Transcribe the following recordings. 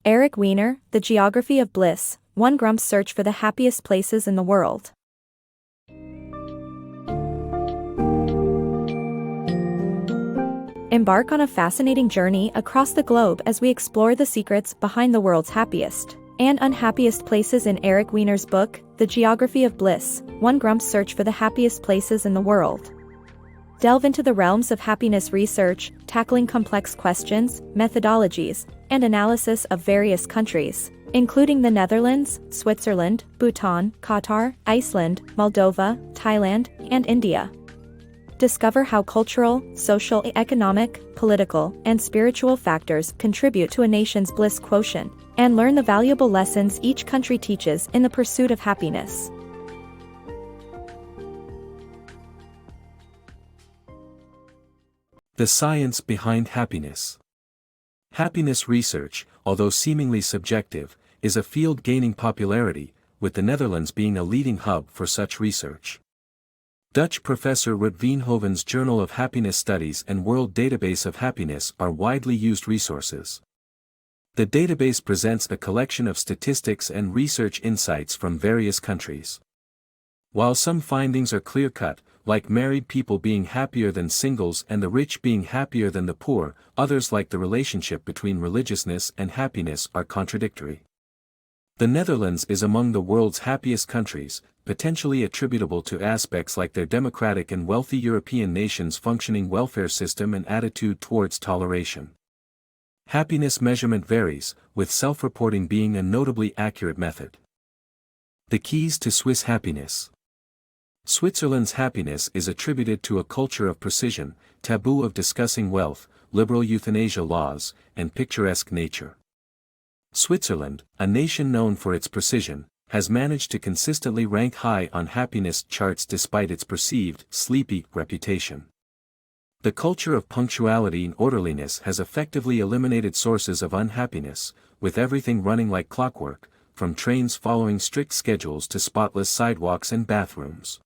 Eric Weiner, The Geography of Bliss, one Grump's search for the happiest places in the world. Embark on a fascinating journey across the globe as we explore the secrets behind the world's happiest and unhappiest places in Eric Weiner's book, The Geography of Bliss, one Grump's search for the happiest places in the world. Delve into the realms of happiness research, tackling complex questions, methodologies, and analysis of various countries, including the Netherlands, Switzerland, Bhutan, Qatar, Iceland, Moldova, Thailand, and India. Discover how cultural, social, economic, political, and spiritual factors contribute to a nation's bliss quotient, and learn the valuable lessons each country teaches in the pursuit of happiness. The science behind happiness. Happiness research, although seemingly subjective, is a field gaining popularity, with the Netherlands being a leading hub for such research. Dutch professor Ruud Veenhoven's Journal of Happiness Studies and World Database of Happiness are widely used resources. The database presents a collection of statistics and research insights from various countries. While some findings are clear-cut, like married people being happier than singles and the rich being happier than the poor, others like the relationship between religiousness and happiness are contradictory. The Netherlands is among the world's happiest countries, potentially attributable to aspects like their democratic and wealthy European nations' functioning welfare system and attitude towards toleration. Happiness measurement varies, with self-reporting being a notably accurate method. The keys to Swiss happiness. Switzerland's happiness is attributed to a culture of precision, taboo of discussing wealth, liberal euthanasia laws, and picturesque nature. Switzerland, a nation known for its precision, has managed to consistently rank high on happiness charts despite its perceived, sleepy reputation. The culture of punctuality and orderliness has effectively eliminated sources of unhappiness, with everything running like clockwork, from trains following strict schedules to spotless sidewalks and bathrooms.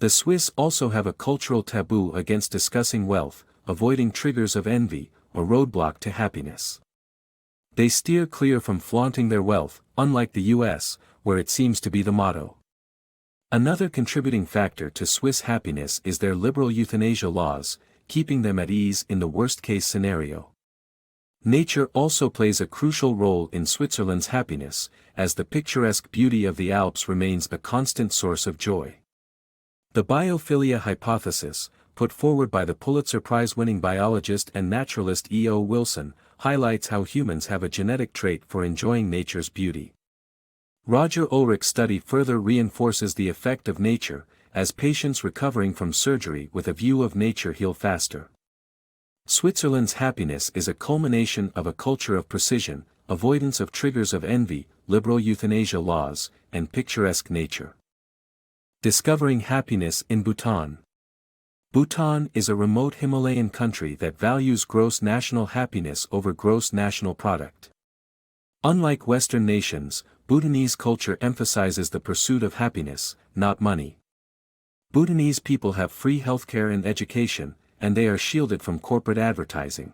The Swiss also have a cultural taboo against discussing wealth, avoiding triggers of envy, or roadblock to happiness. They steer clear from flaunting their wealth, unlike the US, where it seems to be the motto. Another contributing factor to Swiss happiness is their liberal euthanasia laws, keeping them at ease in the worst-case scenario. Nature also plays a crucial role in Switzerland's happiness, as the picturesque beauty of the Alps remains a constant source of joy. The biophilia hypothesis, put forward by the Pulitzer Prize-winning biologist and naturalist E. O. Wilson, highlights how humans have a genetic trait for enjoying nature's beauty. Roger Ulrich's study further reinforces the effect of nature, as patients recovering from surgery with a view of nature heal faster. Switzerland's happiness is a culmination of a culture of precision, avoidance of triggers of envy, liberal euthanasia laws, and picturesque nature. Discovering happiness in Bhutan. Bhutan is a remote Himalayan country that values gross national happiness over gross national product. Unlike Western nations, Bhutanese culture emphasizes the pursuit of happiness, not money. Bhutanese people have free healthcare and education, and they are shielded from corporate advertising.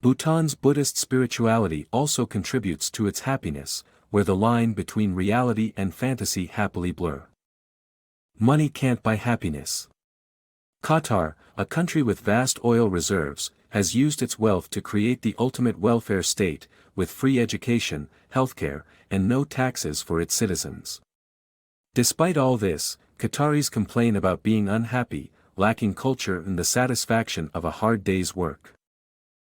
Bhutan's Buddhist spirituality also contributes to its happiness, where the line between reality and fantasy happily blur. Money can't buy happiness. Qatar, a country with vast oil reserves, has used its wealth to create the ultimate welfare state, with free education, healthcare, and no taxes for its citizens. Despite all this, Qataris complain about being unhappy, lacking culture and the satisfaction of a hard day's work.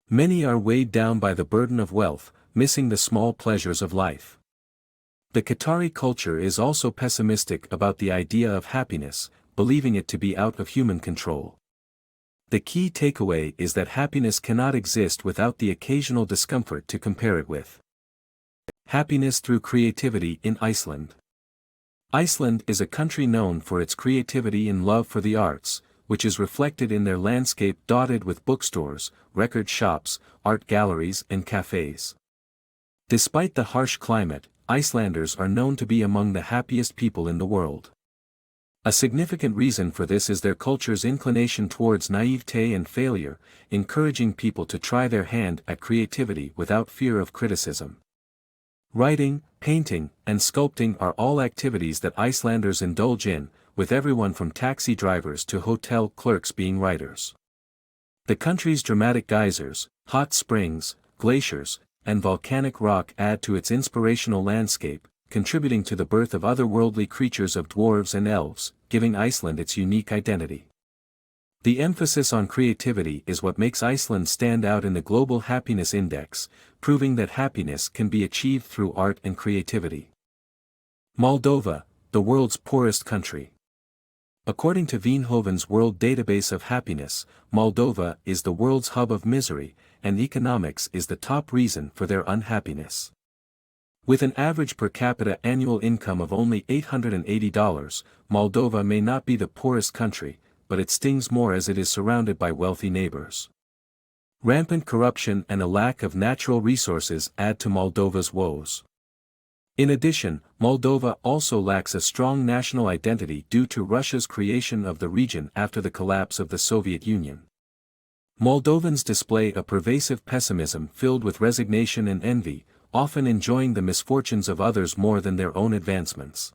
Many are weighed down by the burden of wealth, missing the small pleasures of life. The Qatari culture is also pessimistic about the idea of happiness, believing it to be out of human control. The key takeaway is that happiness cannot exist without the occasional discomfort to compare it with. Happiness through creativity in Iceland. Iceland is a country known for its creativity and love for the arts, which is reflected in their landscape dotted with bookstores, record shops, art galleries and cafes. Despite the harsh climate, Icelanders are known to be among the happiest people in the world. A significant reason for this is their culture's inclination towards naivete and failure, encouraging people to try their hand at creativity without fear of criticism. Writing, painting, and sculpting are all activities that Icelanders indulge in, with everyone from taxi drivers to hotel clerks being writers. The country's dramatic geysers, hot springs, glaciers, and volcanic rock add to its inspirational landscape, contributing to the birth of otherworldly creatures of dwarves and elves, giving Iceland its unique identity. The emphasis on creativity is what makes Iceland stand out in the Global Happiness Index, proving that happiness can be achieved through art and creativity. Moldova, the world's poorest country. According to Veenhoven's World Database of Happiness, Moldova is the world's hub of misery, and economics is the top reason for their unhappiness. With an average per capita annual income of only $880, Moldova may not be the poorest country, but it stings more as it is surrounded by wealthy neighbors. Rampant corruption and a lack of natural resources add to Moldova's woes. In addition, Moldova also lacks a strong national identity due to Russia's creation of the region after the collapse of the Soviet Union. Moldovans display a pervasive pessimism filled with resignation and envy, often enjoying the misfortunes of others more than their own advancements.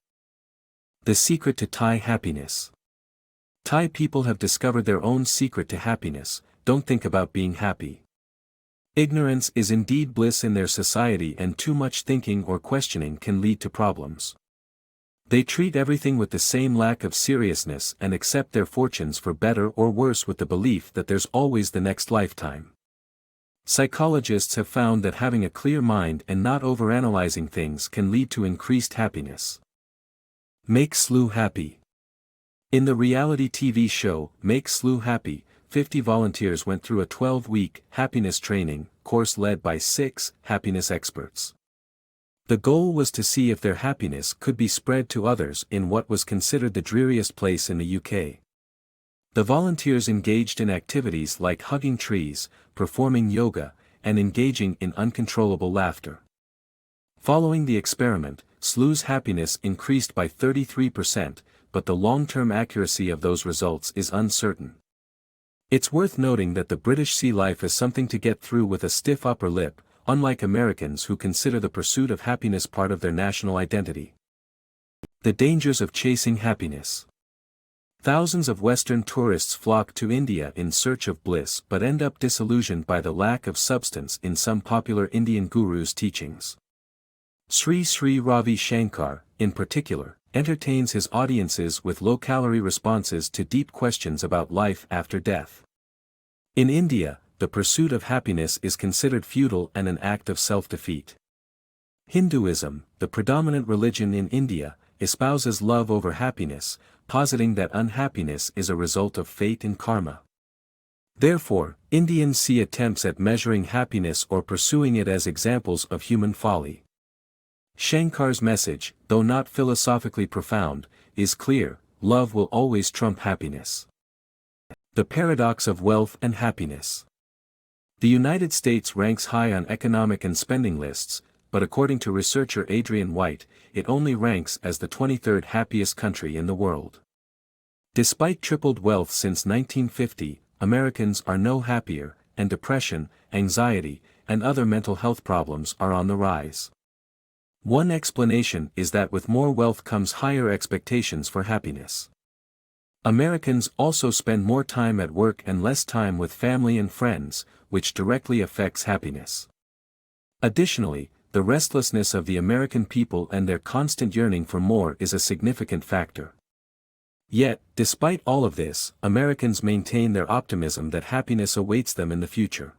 The secret to Thai happiness. Thai people have discovered their own secret to happiness: don't think about being happy. Ignorance is indeed bliss in their society, and too much thinking or questioning can lead to problems. They treat everything with the same lack of seriousness and accept their fortunes for better or worse with the belief that there's always the next lifetime. Psychologists have found that having a clear mind and not overanalyzing things can lead to increased happiness. Make Slough happy. In the reality TV show, Make Slough Happy, 50 volunteers went through a 12-week happiness training course led by 6 happiness experts. The goal was to see if their happiness could be spread to others in what was considered the dreariest place in the UK. The volunteers engaged in activities like hugging trees, performing yoga, and engaging in uncontrollable laughter. Following the experiment, Slough's happiness increased by 33%, but the long-term accuracy of those results is uncertain. It's worth noting that the British see life as something to get through with a stiff upper lip, unlike Americans who consider the pursuit of happiness part of their national identity. The dangers of chasing happiness. Thousands of Western tourists flock to India in search of bliss but end up disillusioned by the lack of substance in some popular Indian gurus' teachings. Sri Sri Ravi Shankar, in particular, entertains his audiences with low-calorie responses to deep questions about life after death. In India, the pursuit of happiness is considered futile and an act of self-defeat. Hinduism, the predominant religion in India, espouses love over happiness, positing that unhappiness is a result of fate and karma. Therefore, Indians see attempts at measuring happiness or pursuing it as examples of human folly. Shankar's message, though not philosophically profound, is clear: love will always trump happiness. The paradox of wealth and happiness. The United States ranks high on economic and spending lists, but according to researcher Adrian White, it only ranks as the 23rd happiest country in the world. Despite tripled wealth since 1950, Americans are no happier, and depression, anxiety, and other mental health problems are on the rise. One explanation is that with more wealth comes higher expectations for happiness. Americans also spend more time at work and less time with family and friends, which directly affects happiness. Additionally, the restlessness of the American people and their constant yearning for more is a significant factor. Yet, despite all of this, Americans maintain their optimism that happiness awaits them in the future.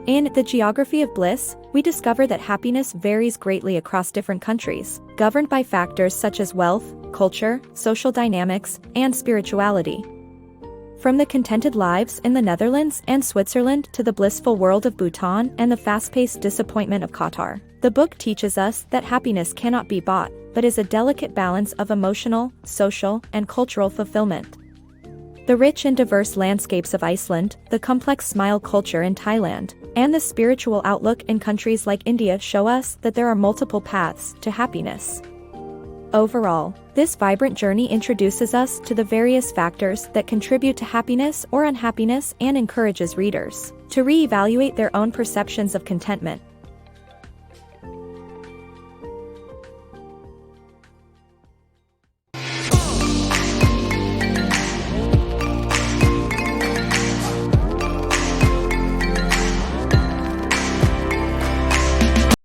In The Geography of Bliss, we discover that happiness varies greatly across different countries, governed by factors such as wealth, culture, social dynamics, and spirituality. From the contented lives in the Netherlands and Switzerland to the blissful world of Bhutan and the fast-paced disappointment of Qatar, the book teaches us that happiness cannot be bought, but is a delicate balance of emotional, social, and cultural fulfillment. The rich and diverse landscapes of Iceland, the complex smile culture in Thailand, and the spiritual outlook in countries like India show us that there are multiple paths to happiness. Overall, this vibrant journey introduces us to the various factors that contribute to happiness or unhappiness and encourages readers to reevaluate their own perceptions of contentment.